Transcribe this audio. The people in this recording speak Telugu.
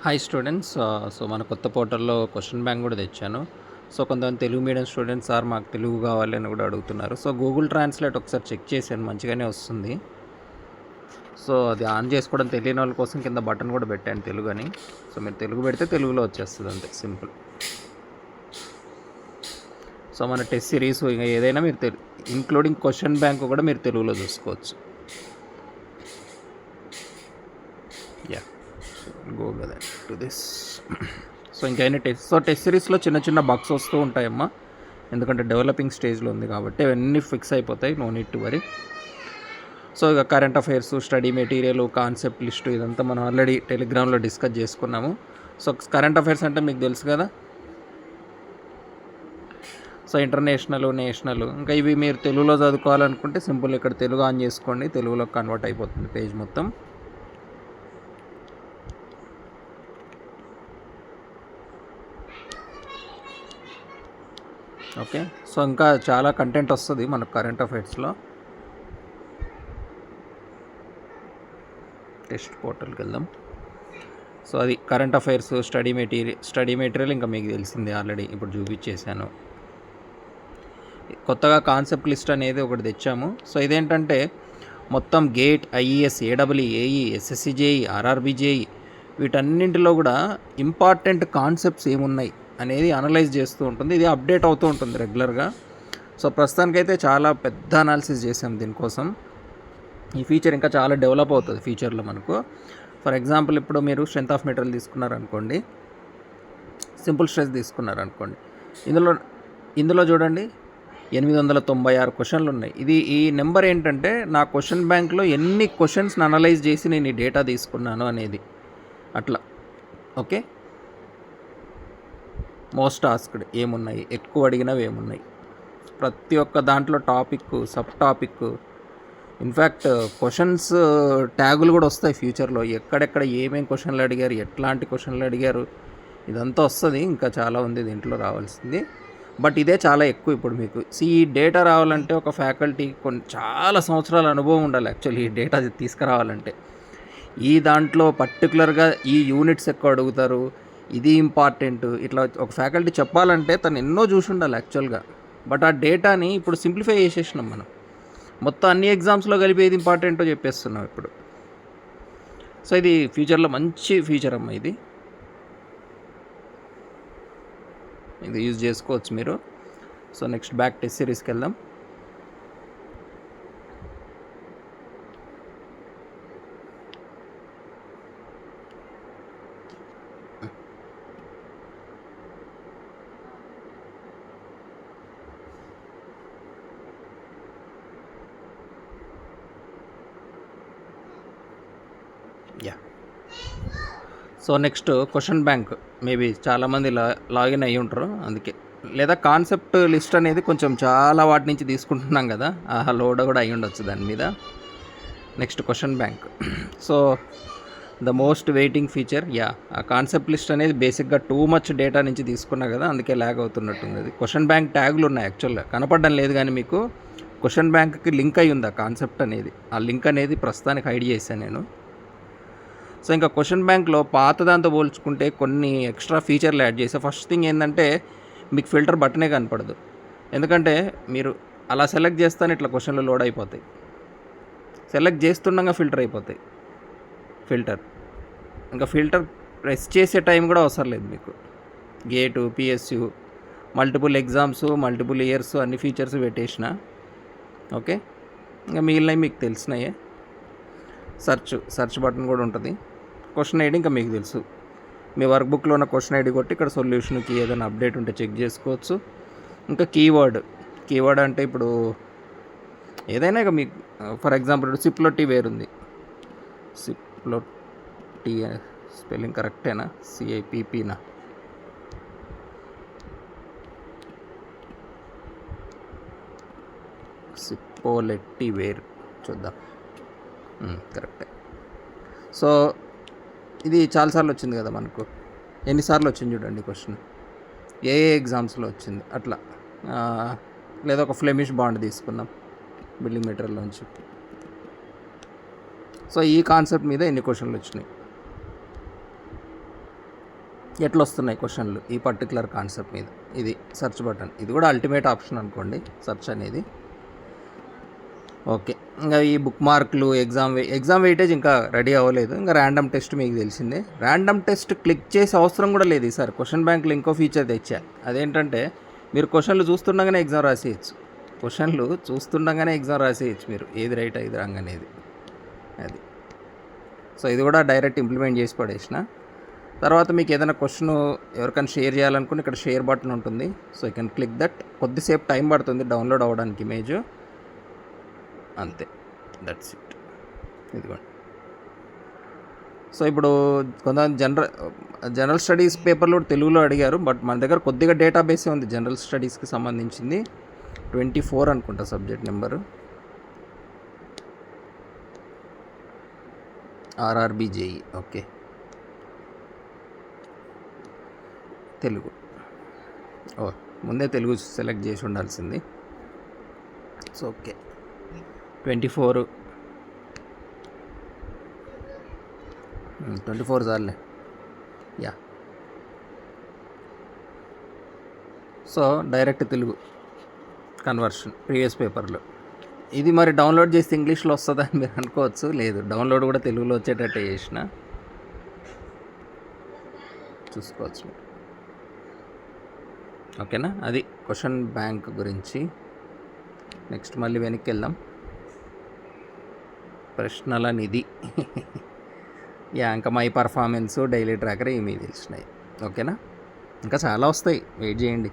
Hi students. సో మన కొత్త పోర్టల్లో క్వశ్చన్ బ్యాంక్ కూడా తెచ్చాను. సో కొంతమంది తెలుగు మీడియం స్టూడెంట్స్ సార్ మాకు తెలుగు కావాలి అని కూడా అడుగుతున్నారు. సో గూగుల్ ట్రాన్స్లేట్ ఒకసారి చెక్ చేశాను, మంచిగానే వస్తుంది. సో అది ఆన్ చేసుకోవడం తెలియని వాళ్ళ కోసం కింద బటన్ కూడా పెట్టాను తెలుగు అని. సో మీరు తెలుగు పెడితే తెలుగులో వచ్చేస్తుంది, అంతే సింపుల్. సో మన టెస్ట్ సిరీస్ ఇంకా ఏదైనా మీరు ఇంక్లూడింగ్ క్వశ్చన్ బ్యాంక్ కూడా మీరు తెలుగులో చూసుకోవచ్చు. యా గో కదా టు దిస్. సో ఇంకైనా టెస్ట్ సిరీస్లో చిన్న చిన్న బగ్స్ వస్తూ ఉంటాయమ్మా, ఎందుకంటే డెవలపింగ్ స్టేజ్లో ఉంది కాబట్టి అవన్నీ ఫిక్స్ అయిపోతాయి, no need to worry. So ఇక current affairs, study material, concept list ఇదంతా మనం ఆల్రెడీ టెలిగ్రామ్లో డిస్కస్ చేసుకున్నాము. సో కరెంట్ అఫైర్స్ అంటే మీకు తెలుసు కదా. సో ఇంటర్నేషనల్, నేషనల్, ఇంకా ఇవి మీరు తెలుగులో చదువుకోవాలనుకుంటే సింపుల్ ఇక్కడ తెలుగు ఆన్ చేసుకోండి, తెలుగులో కన్వర్ట్ అయిపోతుంది పేజ్ మొత్తం. ఓకే, సో ఇంకా చాలా కంటెంట్ వస్తుంది మనకు కరెంట్ అఫైర్స్లో. టెస్ట్ పోర్టల్కి వెళ్దాం. సో అది కరెంట్ అఫైర్స్, స్టడీ మెటీరియల్ ఇంకా మీకు తెలిసిందే, ఆల్రెడీ ఇప్పుడు చూపించేశాను. కొత్తగా కాన్సెప్ట్ లిస్ట్ అనేది ఒకటి తెచ్చాము. సో ఇదేంటంటే మొత్తం GATE, IES, AW, AE, SSC JE, RRB JE వీటన్నింటిలో కూడా ఇంపార్టెంట్ కాన్సెప్ట్స్ ఏమున్నాయి అనేది అనలైజ్ చేస్తూ ఉంటుంది. ఇది అప్డేట్ అవుతూ ఉంటుంది రెగ్యులర్గా. సో ప్రస్తుతానికైతే చాలా పెద్ద అనాలిసిస్ చేసాం దీనికోసం. ఈ ఫీచర్ ఇంకా చాలా డెవలప్ అవుతుంది ఫ్యూచర్లో మనకు. ఫర్ ఎగ్జాంపుల్ ఇప్పుడు మీరు స్ట్రెంత్ ఆఫ్ మెటీరియల్ తీసుకున్నారనుకోండి, సింపుల్ స్ట్రెస్ తీసుకున్నారనుకోండి, ఇందులో చూడండి 896 క్వశ్చన్లు ఉన్నాయి. ఈ నెంబర్ ఏంటంటే నా క్వశ్చన్ బ్యాంక్లో ఎన్ని క్వశ్చన్స్ని అనలైజ్ చేసి నేను ఈ డేటా తీసుకున్నాను అనేది, అట్లా. ఓకే, మోస్ట్ ఆస్క్డ్ ఏమున్నాయి, ఎక్కువ అడిగినవి ఏమున్నాయి, ప్రతి ఒక్క దాంట్లో topic, sub topic, in fact questions ట్యాగులు కూడా వస్తాయి ఫ్యూచర్లో, ఎక్కడెక్కడ ఏమేమి క్వశ్చన్లు అడిగారు, ఎట్లాంటి క్వశ్చన్లు అడిగారు, ఇదంతా వస్తుంది. ఇంకా చాలా ఉంది దీంట్లో రావాల్సింది, బట్ ఇదే చాలా ఎక్కువ ఇప్పుడు మీకు. ఈ డేటా రావాలంటే ఒక ఫ్యాకల్టీ చాలా సంవత్సరాల అనుభవం ఉండాలి యాక్చువల్లీ ఈ డేటా తీసుకురావాలంటే. ఈ దాంట్లో పర్టికులర్గా ఈ యూనిట్స్ ఎక్కువ అడుగుతారు, ఇది ఇంపార్టెంట్, ఇట్లా ఒక ఫ్యాకల్టీ చెప్పాలంటే తను ఎన్నో చూసి ఉండాలి యాక్చువల్గా. బట్ ఆ డేటాని ఇప్పుడు సింప్లిఫై చేసేసినాం మనం, మొత్తం అన్ని ఎగ్జామ్స్లో కలిపి ఏది ఇంపార్టెంటో చెప్పేస్తున్నాం ఇప్పుడు. సో ఇది ఫ్యూచర్లో మంచి ఫీచర్ అమ్మ, ఇది యూజ్ చేసుకోవచ్చు మీరు. సో నెక్స్ట్ బ్యాక్ టెస్ట్ సిరీస్కి వెళ్దాం. Yeah, so next question bank maybe చాలామంది లాగిన్ అయ్యి ఉంటారు అందుకే, లేదా కాన్సెప్ట్ లిస్ట్ అనేది కొంచెం చాలా వాటి నుంచి తీసుకుంటున్నాం కదా, ఆ లోడ్ కూడా అయ్యి ఉండొచ్చు దాని మీద. Next question bank. So the most waiting feature. Yeah, ఆ కాన్సెప్ట్ లిస్ట్ అనేది బేసిక్గా టూ మచ్ డేటా నుంచి తీసుకున్నా కదా, అందుకే ల్యాగ్ అవుతున్నట్టుంది. అది క్వశ్చన్ బ్యాంక్ ట్యాగులు ఉన్నాయి యాక్చువల్గా, కనపడడం లేదు కానీ మీకు క్వశ్చన్ బ్యాంక్కి లింక్ అయ్యి ఉంది ఆ కాన్సెప్ట్ అనేది. ఆ లింక్ అనేది ప్రస్తుతానికి హైడ్ చేశాను నేను. సో ఇంకా క్వశ్చన్ బ్యాంక్లో పాత దాంతో పోల్చుకుంటే కొన్ని ఎక్స్ట్రా ఫీచర్లు యాడ్ చేసా. ఫస్ట్ థింగ్ ఏంటంటే మీకు ఫిల్టర్ బటనే కనపడదు, ఎందుకంటే మీరు అలా సెలెక్ట్ చేస్తానే ఇట్లా క్వశ్చన్లు లోడ్ అయిపోతాయి, సెలెక్ట్ చేస్తుండగా ఫిల్టర్ అయిపోతాయి. ఇంకా ఫిల్టర్ ప్రెస్ చేసే టైం కూడా అవసరం లేదు మీకు. GATE, PSU, multiple exams, multiple years అన్ని ఫీచర్స్ పెట్టేసిన. ఓకే, ఇంకా మిగిలినవి మీకు తెలిసినాయే. సెర్చ్ బటన్ కూడా ఉంటుంది. క్వశ్చన్ ఐడి ఇంకా మీకు తెలుసు, మీ వర్క్ బుక్లో ఉన్న క్వశ్చన్ ఐడి కొట్టి ఇక్కడ సొల్యూషన్కి ఏదైనా అప్డేట్ ఉంటే చెక్ చేసుకోవచ్చు. ఇంకా కీవర్డ్ అంటే ఇప్పుడు ఏదైనా ఇక మీకు ఫర్ ఎగ్జాంపుల్ ఇప్పుడు సిప్లో వేర్ ఉంది, సిప్లో టీ స్పెల్లింగ్ కరెక్టేనా, సిఐపిపినా, సిప్పోలెట్టి వేర్ చూద్దాం, కరెక్టే. సో ఇది చాలాసార్లు వచ్చింది కదా మనకు, ఎన్నిసార్లు వచ్చింది చూడండి క్వశ్చన్, ఏ ఎగ్జామ్స్లో వచ్చింది అట్లా. లేదా ఒక ఫ్లెమిష్ బాండ్ తీసుకుందాం బిల్డింగ్ మెటీరియల్లోంచి. సో ఈ కాన్సెప్ట్ మీద ఎన్ని క్వశ్చన్లు వచ్చినాయి. ఎట్లా వస్తున్నాయి క్వశ్చన్లు ఈ పర్టికులర్ కాన్సెప్ట్ మీద. ఇది సెర్చ్ బటన్, ఇది కూడా అల్టిమేట్ ఆప్షన్ అనుకోండి సెర్చ్ అనేది. ఓకే, ఇంకా ఈ బుక్ మార్కులు, ఎగ్జామ్ వెయిటేజ్ ఇంకా రెడీ అవ్వలేదు. ఇంకా ర్యాండమ్ టెస్ట్ మీకు తెలిసిందే. ర్యాండమ్ టెస్ట్ క్లిక్ చేసే అవసరం కూడా లేదు ఈసారి. క్వశ్చన్ బ్యాంక్లో ఇంకో ఫీచర్ తెచ్చా. అదేంటంటే మీరు క్వశ్చన్లు చూస్తుండగానే ఎగ్జామ్ రాసేయచ్చు. క్వశ్చన్లు చూస్తుండగానే ఎగ్జామ్ రాసేయచ్చు మీరు, ఏది రైట్ ఏది రాంగ్ అనేది. అది సో ఇది కూడా డైరెక్ట్ ఇంప్లిమెంట్ చేసి పడేసిన. తర్వాత మీకు ఏదైనా క్వశ్చన్ ఎవరికైనా షేర్ చేయాలనుకుని ఇక్కడ షేర్ బటన్ ఉంటుంది. So you can click that. కొద్దిసేపు టైం పడుతుంది డౌన్లోడ్ అవ్వడానికి ఇమేజ్, అంతే, దట్స్ ఇట్. ఇదిగోండి. సో ఇప్పుడు కొంతమంది జనరల్ స్టడీస్ పేపర్లో తెలుగులో అడిగారు, బట్ మన దగ్గర కొద్దిగా డేటాబేసే ఉంది జనరల్ స్టడీస్కి సంబంధించింది. 24 అనుకుంటా subject number. RRB JEE. Okay, Telugu. ముందే తెలుగు సెలెక్ట్ చేసి ఉండాల్సింది. సో ఓకే, 24 చాలే. Yeah, so direct Telugu conversion previous పేపర్లో. ఇది మరి డౌన్లోడ్ చేస్తే ఇంగ్లీష్లో వస్తుందని మీరు అనుకోవచ్చు. లేదు, డౌన్లోడ్ కూడా తెలుగులో వచ్చేటట్టే చేసిన, చూసుకోవచ్చు మీరు. ఓకేనా, అది క్వశ్చన్ బ్యాంక్ గురించి. నెక్స్ట్ మళ్ళీ వెనక్కి వెళ్దాం. ప్రశ్నల నిధి. యా, ఇంకా మై పర్ఫార్మెన్స్, డైలీ ట్రాకర్ ఇవి మీకు తెలిసినాయి. ఓకేనా, ఇంకా చాలా వస్తాయి, వెయిట్ చేయండి.